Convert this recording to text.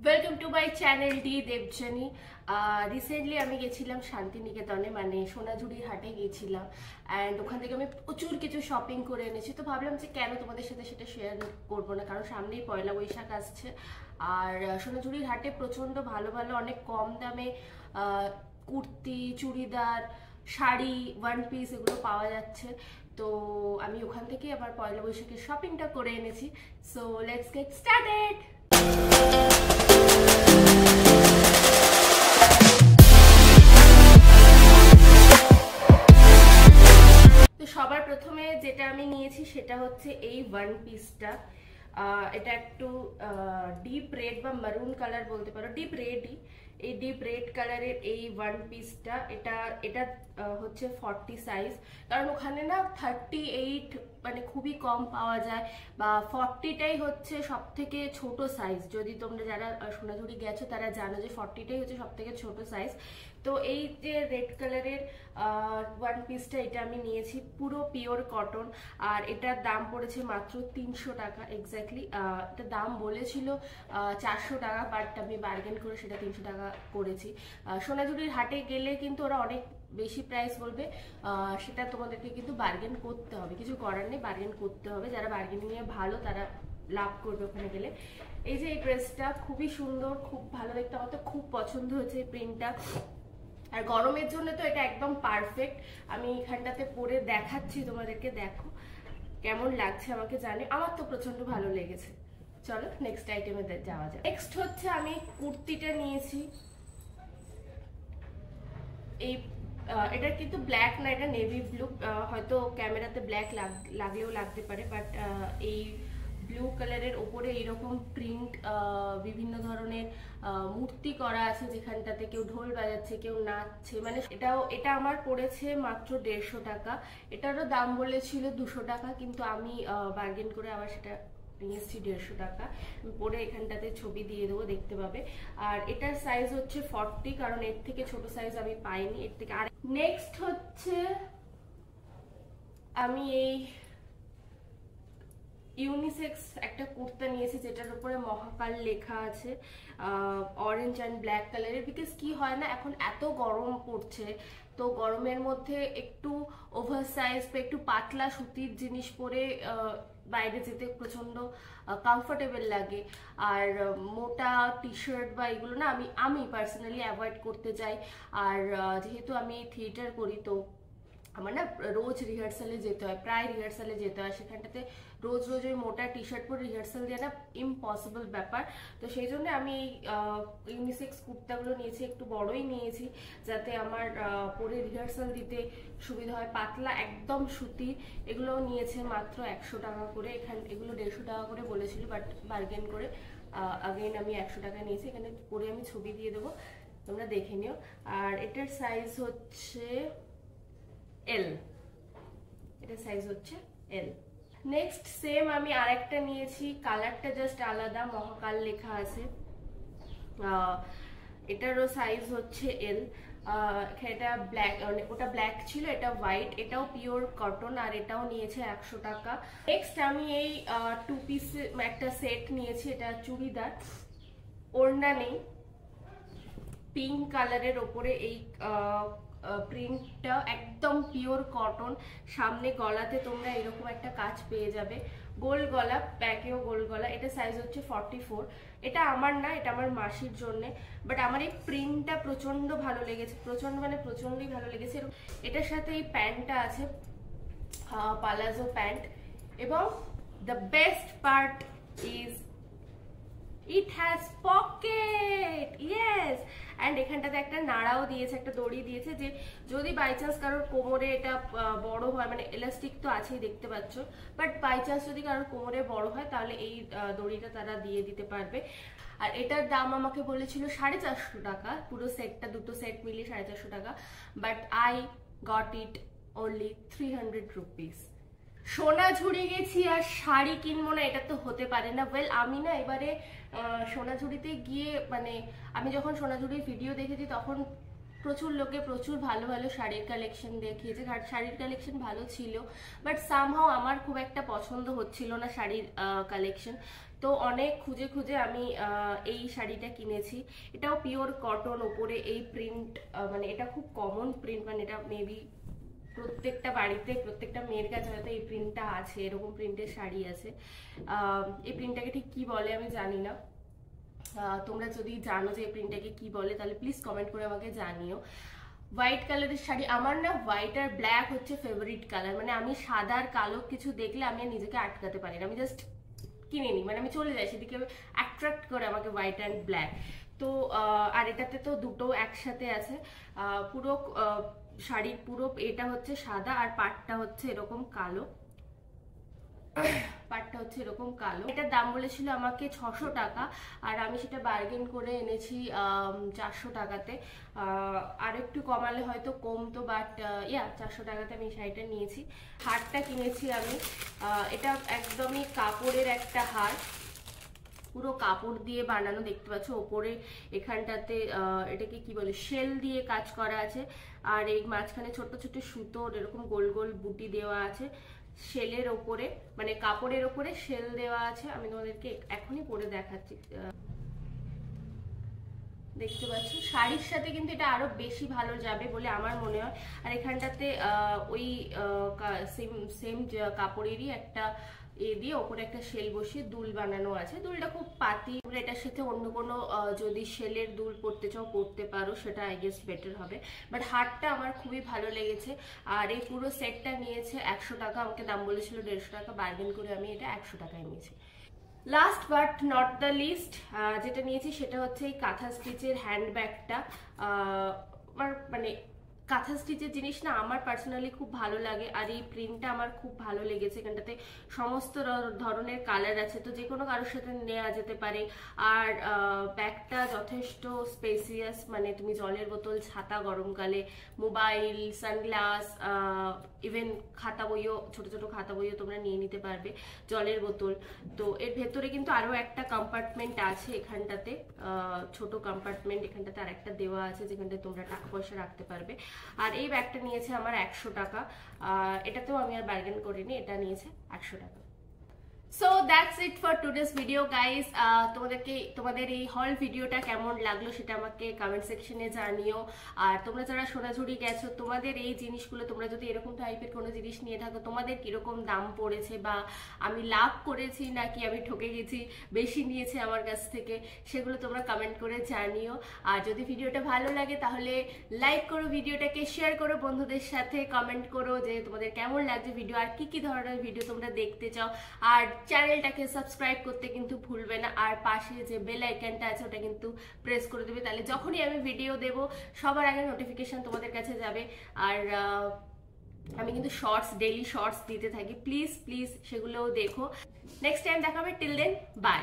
Welcome to my channel D Debjani. Recently আমি গেছিলাম শান্তিনিকেতনে, মানে সোনাঝুরির হাটে গেছিলাম অ্যান্ড ওখান থেকে আমি প্রচুর কিছু শপিং করে এনেছি। তো ভাবলাম যে কেন তোমাদের সাথে সেটা শেয়ার করবো না, কারণ সামনেই পয়লা বৈশাখ আসছে। আর সোনাঝুরির হাটে প্রচণ্ড ভালো ভালো অনেক কম দামে কুর্তি, চুড়িদার, শাড়ি, ওয়ান পিস এগুলো পাওয়া যাচ্ছে। তো আমি ওখান থেকে আবার পয়লা বৈশাখের শপিংটা করে এনেছি। So let's get started. তো সবার প্রথমে যেটা আমি নিয়েছি সেটা হচ্ছে এই ওয়ান পিসটা। এটা একটু ডিপ রেড বা মারুন কালার বলতে পারো, ডিপ রেডই। এই ডিপ রেড কালারের এই ওয়ান পিসটা এটা এটা হচ্ছে 40 সাইজ, কারণ ওখানে না 38 মানে খুবই কম পাওয়া যায়, বা 40টাই হচ্ছে সব থেকে ছোট সাইজ। যদি তোমরা যারা সোনাঝুরি গেছো তারা জানো যে 40টাই হচ্ছে সব থেকে ছোট সাইজ। তো এই যে রেড কালারের ওয়ান পিসটা এটা আমি নিয়েছি, পুরো পিওর কটন, আর এটার দাম পড়েছে মাত্র 300 টাকা এক্স্যাক্টলি। এটা দাম বলেছিল 400 টাকা, বাট আমি বার্গেন করে সেটা 300 টাকা করেছি। সোনাঝুরির হাটে গেলে কিন্তু ওরা অনেক বেশি প্রাইস বলবে, সেটা তোমাদেরকে কিন্তু বার্গেন করতে হবে, কিছু করার নেই, বার্গেন করতে হবে। যারা বার্গেনিংয়ে ভালো তারা লাভ করবে ওখানে গেলে। এই যে এই ড্রেসটা খুবই সুন্দর, খুব ভালো দেখতে, আমার তো খুব পছন্দ হয়েছে এই প্রিন্টটা। আর গরমের জন্য তো এটা একদম পারফেক্ট। আমি এখানটাতে পরে দেখাচ্ছি তোমাদেরকে, দেখো কেমন লাগছে আমাকে জানি, আমার তো প্রচন্ড ভালো লেগেছে। চলো নেক্সট আইটেমে যাওয়া যায়। নেক্সট হচ্ছে আমি কুর্তিটা নিয়েছি। এই এটা কিন্তু ব্ল্যাক না, এটা নেভি ব্লু, হয়তো ক্যামেরাতে ব্ল্যাক লাগলেও লাগতে পারে, বাট এই ব্লু কালারের ওপরে এইরকম প্রিন্ট, বিভিন্ন ধরনের মূর্তি করা আছে, যেখানটাতে কেউ ঢোল বাজাচ্ছে, কেউ নাচছে, মানে এটা আমার পড়েছে মাত্র 150 টাকা। এটারও দাম বলেছিল 200 টাকা, কিন্তু আমি বার্গেন করে আবার সেটা নিয়ে এসেছি 150 টাকা। পরে এখানটাতে ছবি দিয়ে দেবো, দেখতে পাবে। আর এটার সাইজ হচ্ছে 40, কারণ এর থেকে ছোট সাইজ আমি পাইনি এর থেকে। আর নেক্সট হচ্ছে আমি এই ইউনিসেক্স একটা কুর্তা নিয়েছি, যেটার উপরে মহাকাল লেখা আছে, অরেঞ্জ অ্যান্ড ব্ল্যাক কালারের। বিকজ কি হয় না, এখন এত গরম পড়ছে, তো গরমের মধ্যে একটু ওভার সাইজ বা একটু পাতলা সুতির জিনিস পরে বাইরে যেতে প্রচন্ড কমফোর্টেবল লাগে। আর মোটা টি শার্ট বা এগুলো না আমি পার্সোনালি অ্যাভয়েড করতে চাই। আর যেহেতু আমি থিয়েটার করি, তো আমার না রোজ রিহার্সালে যেতে হয়, প্রায় রিহার্সালে যেতে হয়, সেখানটাতে রোজ রোজ ওই মোটা টি শার্ট পরে রিহার্সাল দেওয়া না ইম্পসিবল ব্যাপার। তো সেই জন্য আমি এই ইউনিসেক্স কুর্তাগুলো নিয়েছি, একটু বড়ই নিয়েছি, যাতে আমার পরে রিহার্সাল দিতে সুবিধা হয়। পাতলা একদম সুতি, এগুলো নিয়েছে মাত্র 100 টাকা করে। এগুলো 150 টাকা করে বলেছিল, বাট বার্গেন করে আগেন আমি 100 টাকা নিয়েছি। এখানে পরে আমি ছবি দিয়ে দেবো, তোমরা দেখে নিও। আর এটার সাইজ হচ্ছে এল, এটা সাইজ হচ্ছে এল। নেক্সট সেম আমি আরেকটা নিয়েছি, কালারটা জাস্ট আলাদা, মহাকাল লেখা আছে। এটারও সাইজ হচ্ছে এল। এটা ব্ল্যাক, ওটা ব্ল্যাক ছিল, এটা হোয়াইট, এটাও পিওর কটন, আর এটাও নিয়েছে 100 টাকা। নেক্সট আমি এই 2 পিস একটা সেট নিয়েছি, এটা চুড়িদার, ওড়না নেই, পিঙ্ক কালারের ওপরে এই প্রিন্টটা একদম পিওর কটন। সামনে গলাতে তোমরা এরকম একটা কাজ পেয়ে যাবে, গোল গলা, ব্যাকেও গোল গলা। এটা সাইজ হচ্ছে 44। এটা আমার না, এটা আমার মাসির জন্য, বাট আমার এই প্রিন্টটা প্রচন্ড ভালো লেগেছে, প্রচন্ড মানে প্রচন্ডই ভালো লেগেছে। এটার সাথে এই প্যান্টটা আছে, পালাজো প্যান্ট, এবং the best part is it has pocket, yes. And এখানটাতে একটা নাড়াও দিয়েছে, একটা দড়ি দিয়েছে, যে যদি বাই চান্স কারোর কোমরে এটা বড় হয়, মানে এলাস্টিক তো আছেই দেখতে পাচ্ছ, বাট বাই চান্স যদি কারোর কোমরে বড় হয়, তাহলে এই দড়িটা তারা দিয়ে দিতে পারবে। আর এটার দাম আমাকে বলেছিল 450 টাকা, পুরো সেটটা, দুটো সেট মিলিয়ে 450 টাকা, but I got it only 300 rupees. Sonajhuri গেছি আর শাড়ি কিনবো না, এটা তো হতে পারে না। ওয়েল, আমি না এবারে সোনাঝুরিতে গিয়ে, মানে আমি যখন সোনাঝুরির ভিডিও দেখেছি তখন প্রচুর লোকে প্রচুর ভালো ভালো শাড়ির কালেকশন দেখিয়েছে, শাড়ির কালেকশন ভালো ছিল, বাট সামহাও আমার খুব একটা পছন্দ হচ্ছিল না শাড়ির কালেকশন। তো অনেক খুঁজে খুঁজে আমি এই শাড়িটা কিনেছি। এটাও পিওর কটন, ওপরে এই প্রিন্ট, মানে এটা খুব কমন প্রিন্ট, মানে এটা মেবি প্রত্যেকটা বাড়িতে প্রত্যেকটা মেয়ের কাছে হয়তো এই প্রিন্টটা আছে, এরকম প্রিন্টের শাড়ি আছে। এই প্রিন্টটাকে ঠিক কি বলে আমি জানি না, তোমরা যদি জানো যে এই প্রিন্টটাকে কি বলে তাহলে প্লিজ কমেন্ট করে আমাকে জানিও। হোয়াইট কালারের শাড়ি, আমার না হোয়াইট আর ব্ল্যাক হচ্ছে ফেভারিট কালার, মানে আমি সাদা আর কালো কিছু দেখলে আমি নিজেকে আটকাতে পারি না, আমি জাস্ট কিনে নিই, মানে আমি চলে যাই সেদিকে, অ্যাট্রাক্ট করে আমাকে হোয়াইট অ্যান্ড ব্ল্যাক। তো আর এটাতে তো দুটো একসাথে আছে, পুরো শাড়ির পুরো এটা হচ্ছে সাদা আর পাটটা হচ্ছে এরকম কালো, পাটটা হচ্ছে এরকম কালো। এটার দাম বলেছিল আমাকে 600 টাকা, আর আমি সেটা বার্গেন করে এনেছি 400 টাকাতে। আর একটু কমালে হয়তো কমতো, বাট 400 টাকাতে আমি এই শাড়িটা নিয়েছি। হারটা কিনেছি আমি, এটা একদমই কাপড়ের একটা হার, পুরো কাপড় দিয়ে বানানো, দেখতে পাচ্ছ ওপরে এখানটাতে এটাকে কি বলে, শেল দিয়ে কাজ করা আছে, আর এই মাঝখানে ছোট্ট ছোট্ট সুতোর এরকম গোল গোল বুটি দেওয়া আছে। শেলের ওপরে, মানে কাপড়ের ওপরে শেল দেওয়া আছে। আমি তোমাদেরকে এখনই পরে দেখাচ্ছি, দেখতে পাচ্ছ। শাড়ির সাথে কিন্তু এটা আরো বেশি ভালো যাবে বলে আমার মনে হয়। আর এখানটাতে ওই সেম কাপড়েরই একটা দিয়ে ওপরে একটা শেল বসিয়ে দুল বানানো আছে। দুলটা খুব পাতি, এটার সাথে অন্য কোনো যদি শেলের দুল পরতে চাও পরতে পারো, সেটা আই গেস বেটার হবে। বাট হারটা আমার খুবই ভালো লেগেছে। আর এই পুরো সেটটা নিয়েছে 100 টাকা, আমাকে দাম বলেছিল 150 টাকা, বার্গেন করে আমি এটা 100 টাকায় নিয়েছি। Last but not the least, যেটা নিয়েছি সেটা হচ্ছে এই কাঁথা স্টিচের হ্যান্ডব্যাগটা। আমার মানে কাঁথা স্টিচের জিনিস না আমার পার্সোনালি খুব ভালো লাগে, আর এই প্রিন্টটা আমার খুব ভালো লেগেছে। এখানটাতে সমস্ত ধরনের কালার আছে, তো যে কোনো কারোর সাথে নেওয়া যেতে পারে। আর ব্যাগটা যথেষ্ট স্পেসিয়াস, মানে তুমি জলের বোতল, ছাতা গরমকালে, মোবাইল, সানগ্লাস, ইভেন খাতা বইও, ছোট ছোট খাতা বইও তোমরা নিয়ে নিতে পারবে, জলের বোতল। তো এর ভেতরে কিন্তু আরো একটা কম্পার্টমেন্ট আছে, এখানটাতে ছোট কম্পার্টমেন্ট, এখানটাতে আর একটা দেওয়া আছে যেখানটাতে তোমরা টাকা পয়সা রাখতে পারবে। আর এই ব্যাগটা নিয়েছে আমার 100 টাকা, এটাতেও আমি আর বার্গেন করিনি, এটা নিয়েছে 100 টাকা। So that's it for today's video guys. তোমাদের এই হল ভিডিওটা কেমন লাগলো সেটা আমাকে কমেন্ট সেকশনে জানিও। আর তোমরা যারা সোনাঝুরি গেছো, তোমাদের এই জিনিসগুলো, তোমরা যদি এরকম টাইপের কোনো জিনিস নিয়ে থাকো, তোমাদের কিরকম দাম পড়েছে, বা আমি লাভ করেছি নাকি আমি ঠকে গেছি, বেশি নিয়েছে আমার কাছ থেকে, সেগুলো তোমরা কমেন্ট করে জানিও। আর যদি ভিডিওটা ভালো লাগে তাহলে লাইক করো, ভিডিওটাকে শেয়ার করো বন্ধুদের সাথে, কমেন্ট করো যে তোমাদের কেমন লাগছে ভিডিও, আর কি কি ধরনের ভিডিও তোমরা দেখতে চাও। আর চ্যানেলটাকে সাবস্ক্রাইব করতে কিন্তু ভুলবে না, আর পাশে যে বেল আইকনটা আছে ওটা কিন্তু প্রেস করে দেবে, তাহলে যখনই আমি ভিডিও দেব সবার আগে নোটিফিকেশন তোমাদের কাছে যাবে। আর আমি কিন্তু শর্টস, ডেইলি শর্টস দিতে থাকি, প্লিজ প্লিজ সেগুলোও দেখো। নেক্সট টাইম দেখাবে, টিল দেন বাই।